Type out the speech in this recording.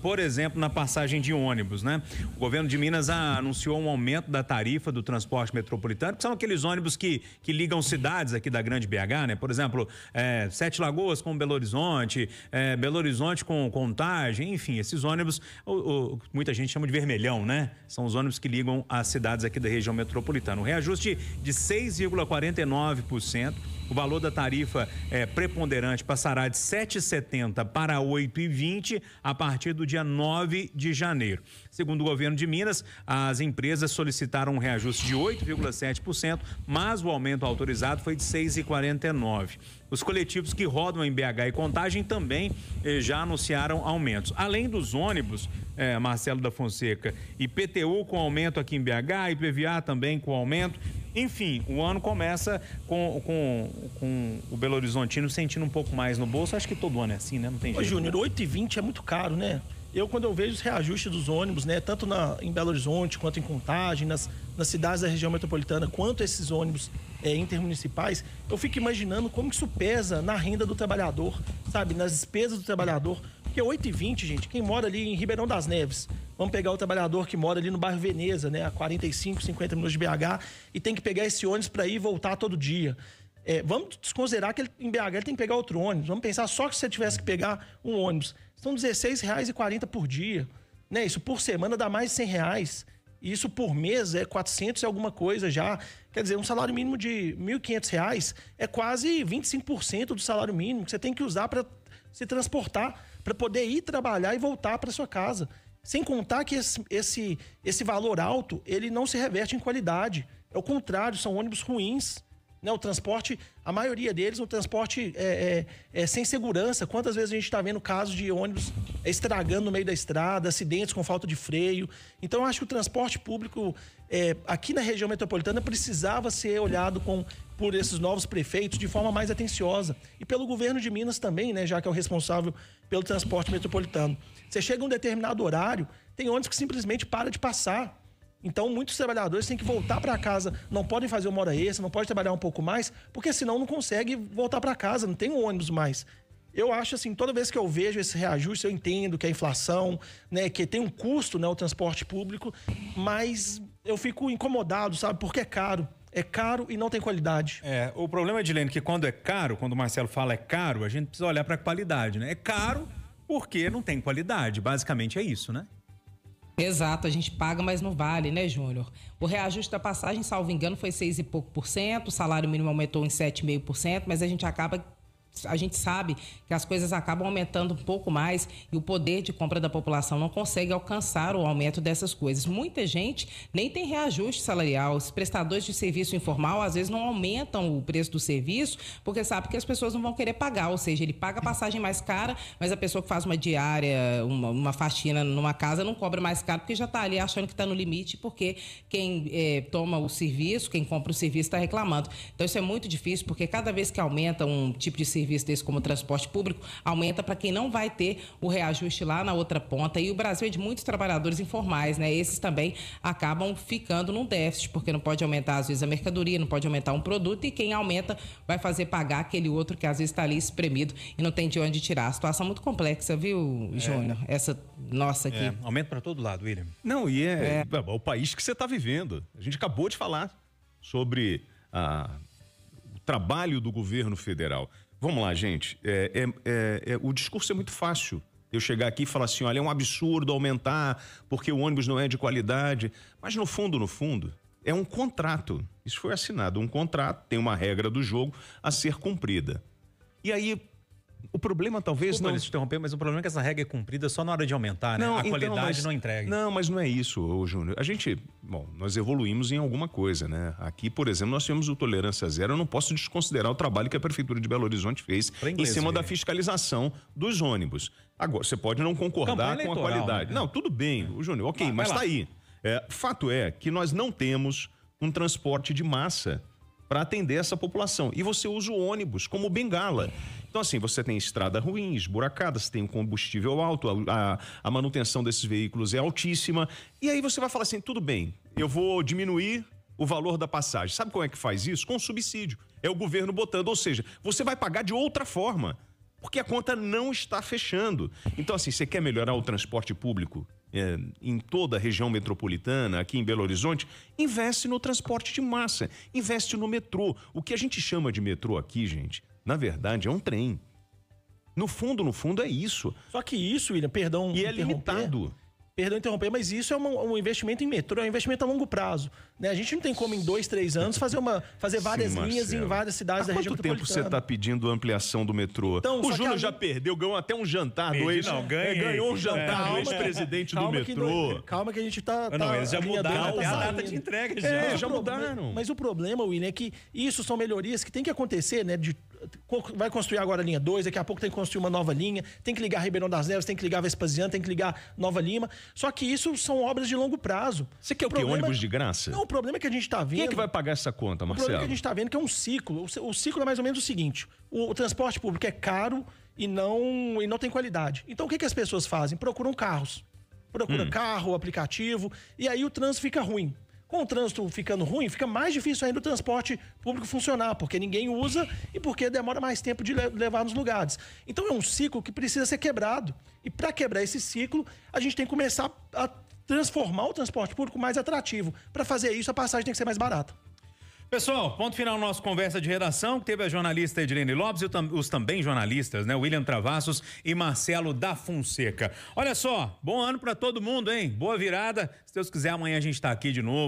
Por exemplo, na passagem de ônibus, né? O governo de Minas anunciou um aumento da tarifa do transporte metropolitano, que são aqueles ônibus que ligam cidades aqui da grande BH, né? Por exemplo, Sete Lagoas com Belo Horizonte, Belo Horizonte com Contagem, enfim, esses ônibus, muita gente chama de vermelhão, né? São os ônibus que ligam as cidades aqui da região metropolitana. O reajuste de 6,49%. O valor da tarifa preponderante passará de R$ 7,70 para R$ 8,20 a partir do dia 9 de janeiro. Segundo o governo de Minas, as empresas solicitaram um reajuste de 8,7%, mas o aumento autorizado foi de 6,49%. Os coletivos que rodam em BH e Contagem também já anunciaram aumentos. Além dos ônibus, Marcelo da Fonseca, IPTU com aumento aqui em BH, IPVA também com aumento. Enfim, o ano começa com o Belo Horizontino sentindo um pouco mais no bolso. Acho que todo ano é assim, né? Não tem jeito. Ô, Júnior, 8,20 é muito caro, né? Quando eu vejo os reajustes dos ônibus, né? Tanto em Belo Horizonte quanto em Contagem, nas cidades da região metropolitana, quanto esses ônibus intermunicipais, eu fico imaginando como que isso pesa na renda do trabalhador, sabe? Nas despesas do trabalhador. Porque 8,20, gente, quem mora ali em Ribeirão das Neves, vamos pegar o trabalhador que mora ali no bairro Veneza, né? A 45, 50 minutos de BH, e tem que pegar esse ônibus para ir e voltar todo dia. Vamos desconsiderar que em BH ele tem que pegar outro ônibus. Vamos pensar só que se você tivesse que pegar um ônibus. São R$16,40 por dia, né? Isso por semana dá mais de R$100. E isso por mês é 400 e alguma coisa já. Quer dizer, um salário mínimo de R$1.500 é quase 25% do salário mínimo que você tem que usar para se transportar, para poder ir trabalhar e voltar para sua casa. Sem contar que esse valor alto, ele não se reverte em qualidade. É o contrário, são ônibus ruins. Né, o transporte, a maioria deles, o transporte sem segurança. Quantas vezes a gente está vendo casos de ônibus estragando no meio da estrada, acidentes com falta de freio. Então, eu acho que o transporte público aqui na região metropolitana precisava ser olhado por esses novos prefeitos de forma mais atenciosa. E pelo governo de Minas também, né, já que é o responsável pelo transporte metropolitano. Você chega a um determinado horário, tem ônibus que simplesmente para de passar. Então, muitos trabalhadores têm que voltar para casa, não podem fazer uma hora extra, não podem trabalhar um pouco mais, porque senão não consegue voltar para casa, não tem um ônibus mais. Eu acho assim, toda vez que eu vejo esse reajuste, eu entendo que é inflação, né, que tem um custo, né, o transporte público, mas eu fico incomodado, sabe, porque é caro. É caro e não tem qualidade. O problema, Edilene, é que quando é caro, quando o Marcelo fala é caro, a gente precisa olhar para a qualidade, né? É caro porque não tem qualidade, basicamente é isso, né? Exato, a gente paga, mas não vale, né, Júnior? O reajuste da passagem, salvo engano, foi 6 e pouco por cento, o salário mínimo aumentou em 7,5%, mas a gente sabe que as coisas acabam aumentando um pouco mais e o poder de compra da população não consegue alcançar o aumento dessas coisas. Muita gente nem tem reajuste salarial. Os prestadores de serviço informal às vezes não aumentam o preço do serviço porque sabe que as pessoas não vão querer pagar, ou seja, ele paga a passagem mais cara, mas a pessoa que faz uma diária, uma faxina numa casa não cobra mais caro porque já está ali achando que está no limite, porque quem toma o serviço, quem compra o serviço está reclamando. Então isso é muito difícil porque cada vez que aumenta um tipo de serviço desse como transporte público, aumenta para quem não vai ter o reajuste lá na outra ponta. E o Brasil é de muitos trabalhadores informais, né? Esses também acabam ficando num déficit, porque não pode aumentar às vezes a mercadoria, não pode aumentar um produto e quem aumenta vai fazer pagar aquele outro que às vezes está ali espremido e não tem de onde tirar. A situação é muito complexa, viu, Júnior? Essa nossa aqui. Aumenta para todo lado, William. Não, e o país que você está vivendo. A gente acabou de falar sobre o trabalho do governo federal. Vamos lá, gente. O discurso é muito fácil. Eu chegar aqui e falar assim, olha, é um absurdo aumentar porque o ônibus não é de qualidade. Mas no fundo, é um contrato. Isso foi assinado, um contrato, tem uma regra do jogo a ser cumprida. E aí, o problema talvez Desculpa, não... te interromper, mas o problema é que essa regra é cumprida só na hora de aumentar, né? A qualidade não entrega. Não, mas não é isso, Júnior. Nós evoluímos em alguma coisa, né? Aqui, por exemplo, nós temos o Tolerância Zero. Eu não posso desconsiderar o trabalho que a Prefeitura de Belo Horizonte fez em cima da fiscalização dos ônibus. Agora, você pode não concordar com a qualidade. Né? Não, tudo bem, Júnior, ok, mas tá aí. Fato é que nós não temos um transporte de massa para atender essa população. E você usa o ônibus como bengala. Então, assim, você tem estrada ruim, esburacada, você tem um combustível alto, a manutenção desses veículos é altíssima. E aí você vai falar assim, tudo bem, eu vou diminuir o valor da passagem. Sabe como é que faz isso? Com subsídio. É o governo botando, ou seja, você vai pagar de outra forma. porque a conta não está fechando. Então, assim, você quer melhorar o transporte público em toda a região metropolitana, aqui em Belo Horizonte, investe no transporte de massa, investe no metrô. O que a gente chama de metrô aqui, gente, na verdade é um trem. No fundo é isso. Só que isso, William, perdão... E é limitado. Perdão interromper, mas isso é um investimento em metrô, é um investimento a longo prazo. Né? A gente não tem como em 2, 3 anos fazer várias linhas em várias cidades da região metropolitana. Quanto tempo você está pedindo ampliação do metrô? Então, o Júlio já perdeu, ganhou até um jantar do ex... ganhou um jantar do ex-presidente do metrô. Calma que a gente tá... Não, eles já mudaram até a data de entrega. Já mudaram. Mas o problema, William, é que isso são melhorias que tem que acontecer, né? Vai construir agora a linha 2, daqui a pouco tem que construir uma nova linha, tem que ligar Ribeirão das Neves, tem que ligar Vespasiano, tem que ligar Nova Lima. Só que isso são obras de longo prazo. Você quer o quê? Ônibus de graça? Não, o problema é que a gente está vendo... Quem é que vai pagar essa conta, Marcelo? O problema é que a gente está vendo que é um ciclo. O ciclo é mais ou menos o seguinte: o transporte público é caro e não tem qualidade. Então o que as pessoas fazem? Procuram carros. Procuram carro, aplicativo, e aí o trânsito fica ruim. Com o trânsito ficando ruim, fica mais difícil ainda o transporte público funcionar, porque ninguém usa e porque demora mais tempo de levar nos lugares. Então é um ciclo que precisa ser quebrado. E para quebrar esse ciclo, a gente tem que começar a transformar o transporte público mais atrativo. Para fazer isso, a passagem tem que ser mais barata. Pessoal, ponto final na nossa conversa de redação, que teve a jornalista Edilene Lopes e os também jornalistas, né? William Travassos e Marcelo da Fonseca. Olha só, bom ano para todo mundo, hein? Boa virada. Se Deus quiser, amanhã a gente tá aqui de novo.